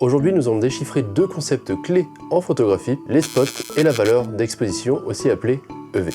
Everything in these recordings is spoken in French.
Aujourd'hui, nous allons déchiffrer deux concepts clés en photographie, les spots et la valeur d'exposition, aussi appelée EV.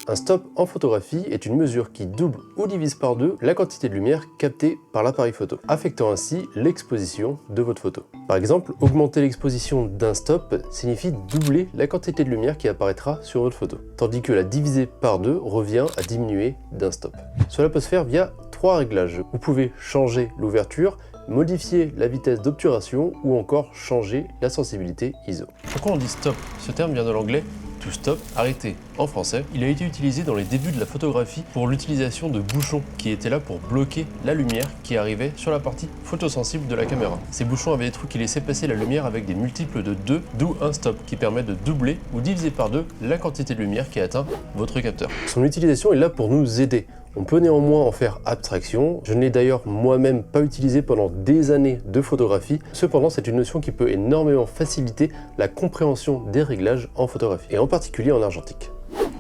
Un stop en photographie est une mesure qui double ou divise par deux la quantité de lumière captée par l'appareil photo, affectant ainsi l'exposition de votre photo. Par exemple, augmenter l'exposition d'un stop signifie doubler la quantité de lumière qui apparaîtra sur votre photo, tandis que la diviser par deux revient à diminuer d'un stop. Cela peut se faire via trois réglages. Vous pouvez changer l'ouverture, modifier la vitesse d'obturation ou encore changer la sensibilité ISO. Pourquoi on dit stop? Ce terme vient de l'anglais to stop, arrêter en français. Il a été utilisé dans les débuts de la photographie pour l'utilisation de bouchons qui étaient là pour bloquer la lumière qui arrivait sur la partie photosensible de la caméra. Ces bouchons avaient des trous qui laissaient passer la lumière avec des multiples de 2, d'où un stop qui permet de doubler ou diviser par deux la quantité de lumière qui atteint votre capteur. Son utilisation est là pour nous aider. On peut néanmoins en faire abstraction. Je ne l'ai d'ailleurs moi-même pas utilisé pendant des années de photographie. Cependant, c'est une notion qui peut énormément faciliter la compréhension des réglages en photographie, et en particulier en argentique.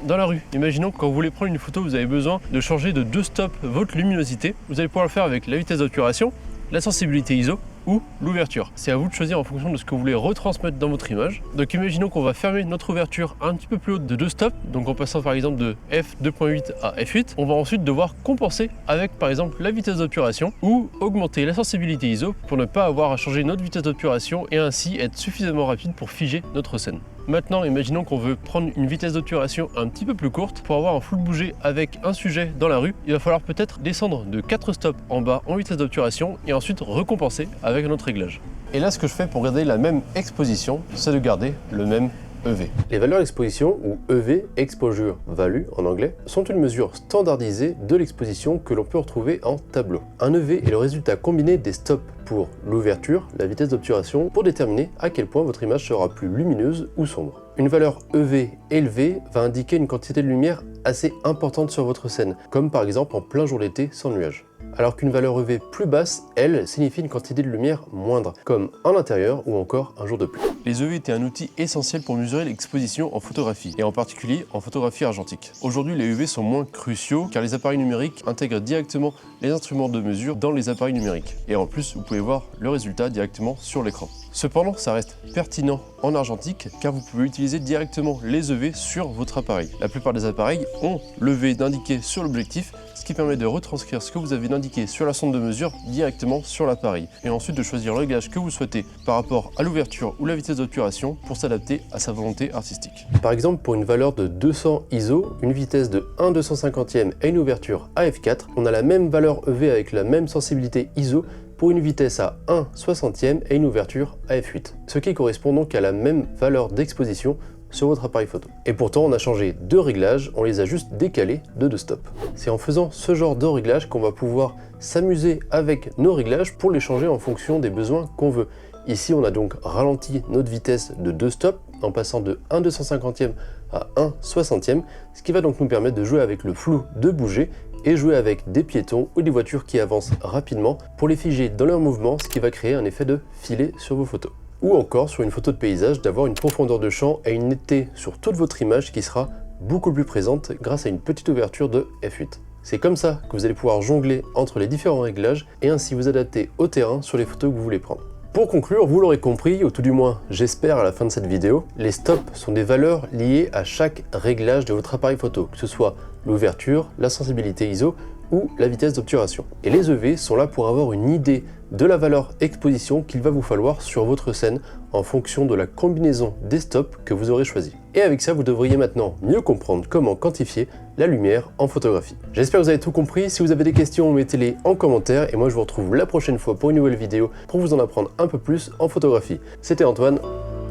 Dans la rue, imaginons que quand vous voulez prendre une photo, vous avez besoin de changer de 2 stops votre luminosité. Vous allez pouvoir le faire avec la vitesse d'obturation, la sensibilité ISO ou l'ouverture. C'est à vous de choisir en fonction de ce que vous voulez retransmettre dans votre image. Donc imaginons qu'on va fermer notre ouverture un petit peu plus haute de 2 stops, donc en passant par exemple de f2.8 à f8. On va ensuite devoir compenser avec par exemple la vitesse d'obturation ou augmenter la sensibilité ISO pour ne pas avoir à changer notre vitesse d'obturation et ainsi être suffisamment rapide pour figer notre scène. Maintenant, imaginons qu'on veut prendre une vitesse d'obturation un petit peu plus courte pour avoir un full bougé avec un sujet dans la rue. Il va falloir peut-être descendre de 4 stops en bas en vitesse d'obturation et ensuite recompenser avec un autre réglage. Et là, ce que je fais pour garder la même exposition, c'est de garder le même EV. Les valeurs d'exposition, ou EV, Exposure Value en anglais, sont une mesure standardisée de l'exposition que l'on peut retrouver en tableau. Un EV est le résultat combiné des stops pour l'ouverture, la vitesse d'obturation, pour déterminer à quel point votre image sera plus lumineuse ou sombre. Une valeur EV élevée va indiquer une quantité de lumière assez importante sur votre scène, comme par exemple en plein jour d'été sans nuages. Alors qu'une valeur EV plus basse, elle, signifie une quantité de lumière moindre, comme en intérieur ou encore un jour de pluie. Les EV étaient un outil essentiel pour mesurer l'exposition en photographie, et en particulier en photographie argentique. Aujourd'hui, les EV sont moins cruciaux car les appareils numériques intègrent directement les instruments de mesure dans les appareils numériques. Et en plus, vous pouvez voir le résultat directement sur l'écran. Cependant, ça reste pertinent en argentique car vous pouvez utiliser directement les EV sur votre appareil. La plupart des appareils ont l'EV d'indiquer sur l'objectif, ce qui permet de retranscrire ce que vous avez indiqué sur la sonde de mesure directement sur l'appareil. Et ensuite de choisir le réglage que vous souhaitez par rapport à l'ouverture ou la vitesse d'obturation pour s'adapter à sa volonté artistique. Par exemple, pour une valeur de 200 ISO, une vitesse de 1/250e et une ouverture à f4, on a la même valeur EV avec la même sensibilité ISO pour une vitesse à 1/60e et une ouverture à f8, ce qui correspond donc à la même valeur d'exposition sur votre appareil photo. Et pourtant, on a changé de réglages, on les a juste décalés de 2 stops. C'est en faisant ce genre de réglage qu'on va pouvoir s'amuser avec nos réglages pour les changer en fonction des besoins qu'on veut. Ici, on a donc ralenti notre vitesse de 2 stops en passant de 1/250e à 1/60e, ce qui va donc nous permettre de jouer avec le flou de bouger et jouer avec des piétons ou des voitures qui avancent rapidement pour les figer dans leur mouvement, ce qui va créer un effet de filet sur vos photos. Ou encore sur une photo de paysage, d'avoir une profondeur de champ et une netteté sur toute votre image qui sera beaucoup plus présente grâce à une petite ouverture de f8. C'est comme ça que vous allez pouvoir jongler entre les différents réglages et ainsi vous adapter au terrain sur les photos que vous voulez prendre. Pour conclure, vous l'aurez compris, ou tout du moins j'espère à la fin de cette vidéo, les stops sont des valeurs liées à chaque réglage de votre appareil photo, que ce soit l'ouverture, la sensibilité ISO ou la vitesse d'obturation. Et les EV sont là pour avoir une idée de la valeur exposition qu'il va vous falloir sur votre scène en fonction de la combinaison des stops que vous aurez choisi. Et avec ça, vous devriez maintenant mieux comprendre comment quantifier la lumière en photographie. J'espère que vous avez tout compris. Si vous avez des questions, mettez-les en commentaire et moi je vous retrouve la prochaine fois pour une nouvelle vidéo pour vous en apprendre un peu plus en photographie. C'était Antoine,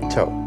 ciao.